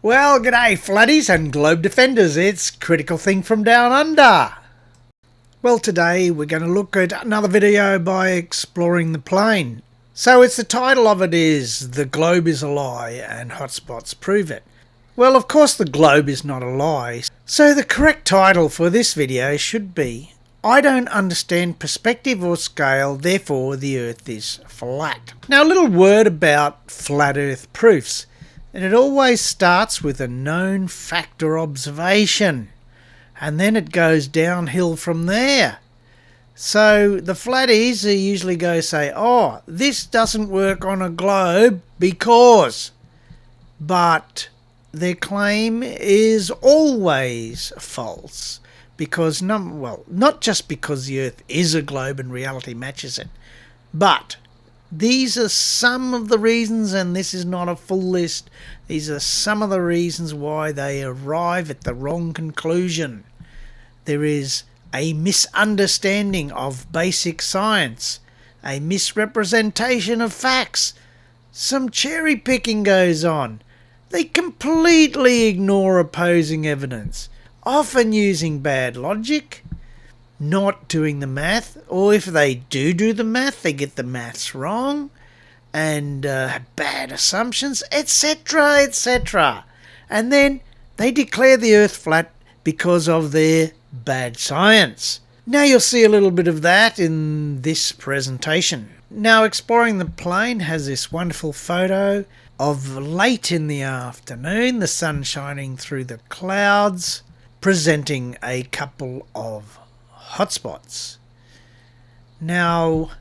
Well, g'day flatties and globe defenders, it's Critical Thing from Down Under. Well, today we're going to look at another video by Exploring the Plane. So the title of it is The Globe is a Lie and Hotspots Prove It. Well, of course the globe is not a lie, so the correct title for this video should be I don't understand perspective or scale, therefore the Earth is flat. Now a little word about flat Earth proofs. And it always starts with a known fact or observation, and then it goes downhill from there. So the flatties usually go say, oh, this doesn't work on a globe because, but their claim is always false because, not just because the Earth is a globe and reality matches it, but these are some of the reasons, and this is not a full list, these are some of the reasons why they arrive at the wrong conclusion. There is a misunderstanding of basic science, a misrepresentation of facts, some cherry picking goes on. They completely ignore opposing evidence, often using bad logic, not doing the math, or if they do the math, they get the maths wrong, and bad assumptions, etc., etc. And then they declare the Earth flat because of their bad science. Now you'll see a little bit of that in this presentation. Now Exploring the Plane has this wonderful photo of late in the afternoon, the sun shining through the clouds, presenting a couple of hotspots. Now,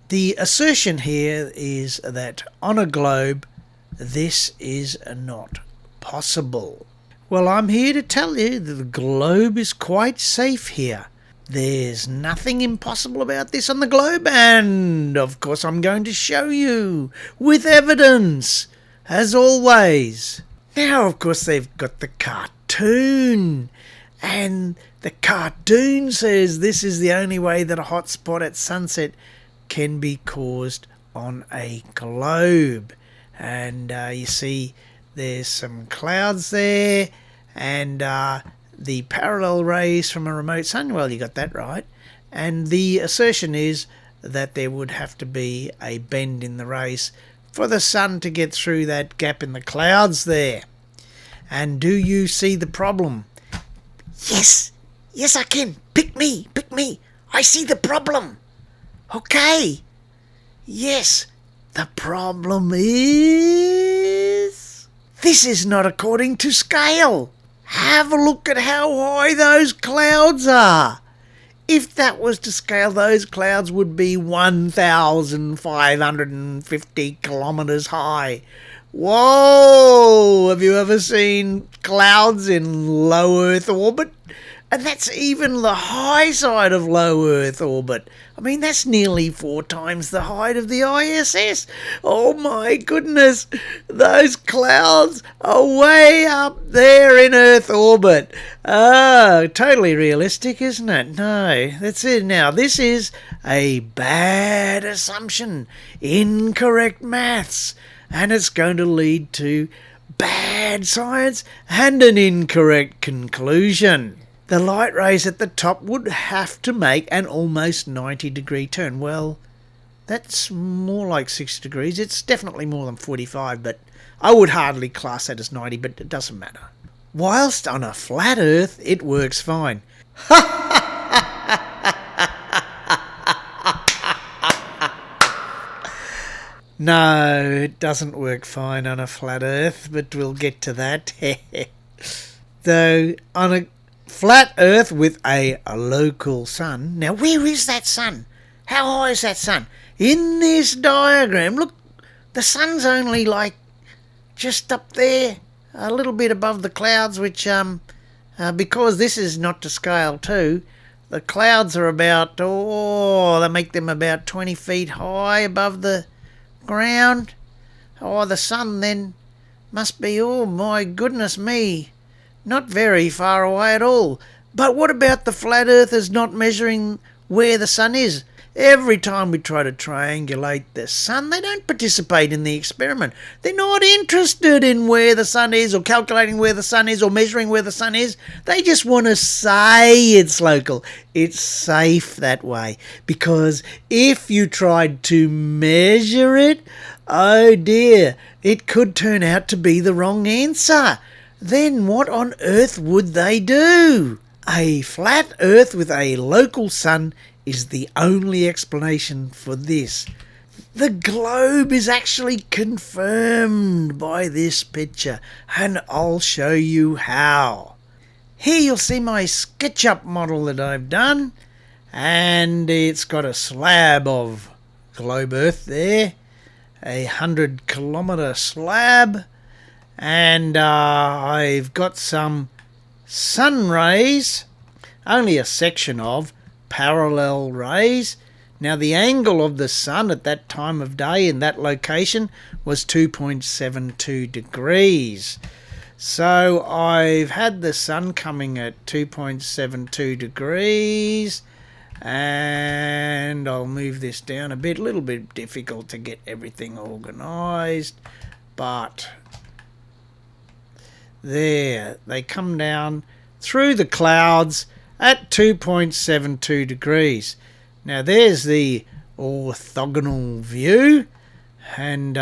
the assertion here is that on a globe, this is not possible. Well, I'm here to tell you that the globe is quite safe here. There's nothing impossible about this on the globe, and of course I'm going to show you with evidence, as always. Now, of course, they've got the cartoon, and the cartoon says this is the only way that a hotspot at sunset can be caused on a globe. And you see there's some clouds there, and the parallel rays from a remote sun. Well, you got that right. And the assertion is that there would have to be a bend in the rays for the sun to get through that gap in the clouds there. And do you see the problem? Yes, I can. Pick me. I see the problem. Okay. Yes, the problem is this is not according to scale. Have a look at how high those clouds are. If that was to scale, those clouds would be 1,550 kilometers high. Whoa! Have you ever seen clouds in low Earth orbit? And that's even the high side of low Earth orbit. I mean, that's nearly 4 times the height of the ISS. Oh my goodness, those clouds are way up there in Earth orbit. Oh, totally realistic, isn't it? No, that's it. Now, this is a bad assumption, incorrect maths, and it's going to lead to bad science and an incorrect conclusion. The light rays at the top would have to make an almost 90-degree turn. Well, that's more like 60 degrees. It's definitely more than 45, but I would hardly class that as 90, but it doesn't matter. Whilst on a flat Earth, it works fine. No, it doesn't work fine on a flat Earth, but we'll get to that. Though, on a flat Earth with a local sun. Now, where is that sun? How high is that sun? In this diagram, look, the sun's only like just up there, a little bit above the clouds, which, because this is not to scale too, the clouds are about, they make them about 20 feet high above the ground. Oh, the sun then must be, oh my goodness me, not very far away at all. But what about the flat earthers not measuring where the sun is? Every time we try to triangulate the sun, they don't participate in the experiment. They're not interested in where the sun is, or calculating where the sun is, or measuring where the sun is. They just want to say it's local. It's safe that way, because if you tried to measure it, oh dear, it could turn out to be the wrong answer. Then what on earth would they do? A flat Earth with a local sun is the only explanation for this. The globe is actually confirmed by this picture, and I'll show you how. Here you'll see my SketchUp model that I've done, and it's got a slab of globe Earth there, 100-kilometre slab, and I've got some sun rays, only a section of parallel rays. Now the angle of the sun at that time of day in that location was 2.72 degrees. So I've had the sun coming at 2.72 degrees, and I'll move this down a bit. A little bit difficult to get everything organised, but there, they come down through the clouds at 2.72 degrees. Now there's the orthogonal view, and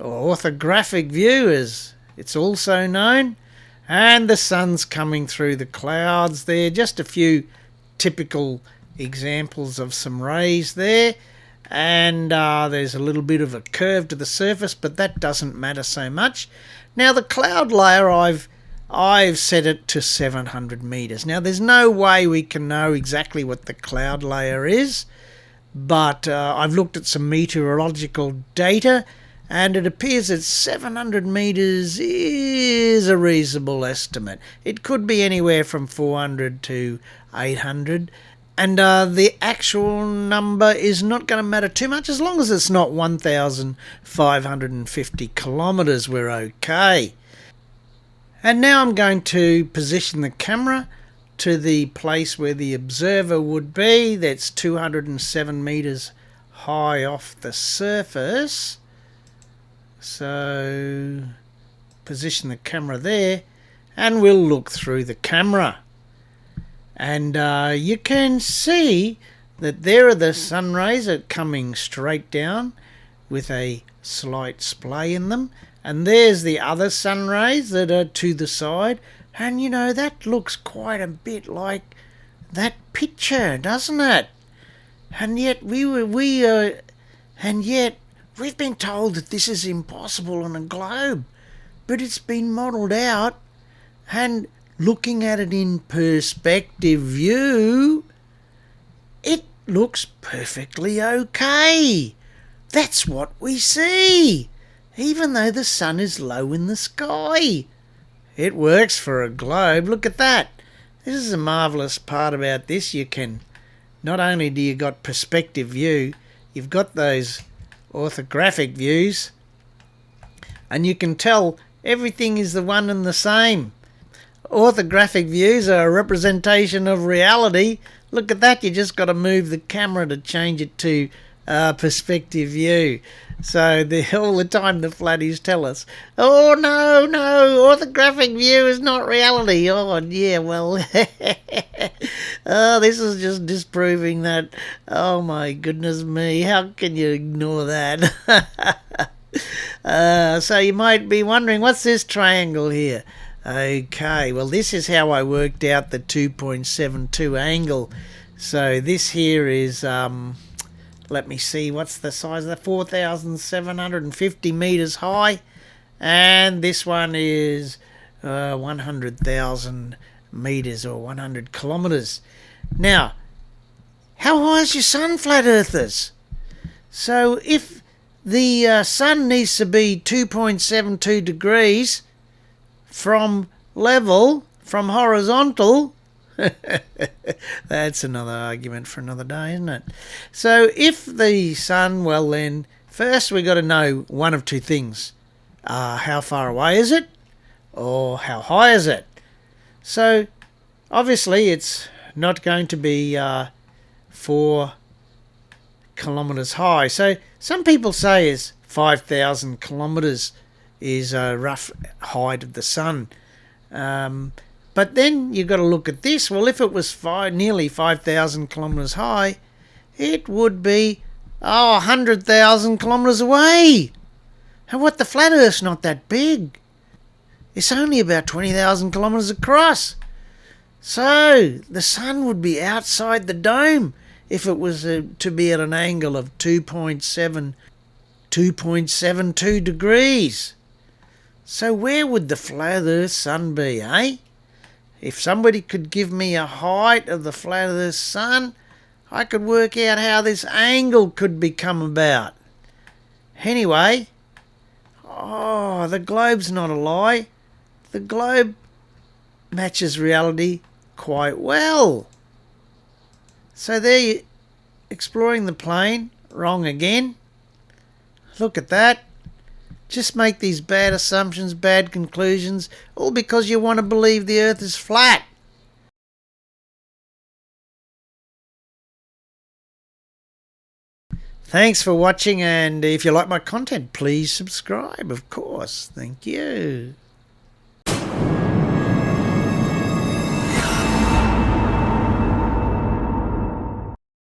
orthographic view as it's also known, and the sun's coming through the clouds there. Just a few typical examples of some rays there, and there's a little bit of a curve to the surface, but that doesn't matter so much. Now the cloud layer, I've set it to 700 meters. Now there's no way we can know exactly what the cloud layer is, but I've looked at some meteorological data, and it appears that 700 meters is a reasonable estimate. It could be anywhere from 400 to 800, and the actual number is not going to matter too much. As long as it's not 1,550 kilometers, we're okay. And now I'm going to position the camera to the place where the observer would be. That's 207 meters high off the surface. So position the camera there, and we'll look through the camera. And you can see that there are the sun rays are coming straight down with a slight splay in them. And there's the other sun rays that are to the side. And you know, that looks quite a bit like that picture, doesn't it? And yet we've been told that this is impossible on a globe. But it's been modelled out, and looking at it in perspective view, it looks perfectly okay. That's what we see, even though the sun is low in the sky. It works for a globe. Look at that. This is a marvellous part about this. You can, not only do you got perspective view, you've got those orthographic views, and you can tell everything is the one and the same. Orthographic views are a representation of reality. Look at that, you just got to move the camera to change it to perspective view. So all the time the flatties tell us, oh no, orthographic view is not reality. Oh yeah, well, oh, this is just disproving that. Oh my goodness me, how can you ignore that? So you might be wondering, what's this triangle here? Okay, well this is how I worked out the 2.72 angle. So this here is, let me see, what's the size of that? 4,750 meters high. And this one is 100,000 meters, or 100 kilometers. Now, how high is your sun, flat earthers? So if the sun needs to be 2.72 degrees from level, from horizontal, that's another argument for another day, isn't it? So if the sun, well then, first we got to know one of two things. How far away is it? Or how high is it? So obviously it's not going to be 4 kilometres high. So some people say is 5,000 kilometres is a rough height of the sun. But then you've got to look at this. Well, if it was nearly 5,000 kilometres high, it would be 100,000 kilometres away. And what, the flat Earth's not that big. It's only about 20,000 kilometres across. So the sun would be outside the dome if it was to be at an angle of 2.72 degrees. So where would the flat Earth sun be, eh? If somebody could give me a height of the flat Earth sun, I could work out how this angle could become about. Anyway, the globe's not a lie. The globe matches reality quite well. So there you exploring the plane, wrong again. Look at that. Just make these bad assumptions, bad conclusions, all because you want to believe the Earth is flat. Thanks for watching, and if you like my content, please subscribe, of course. Thank you.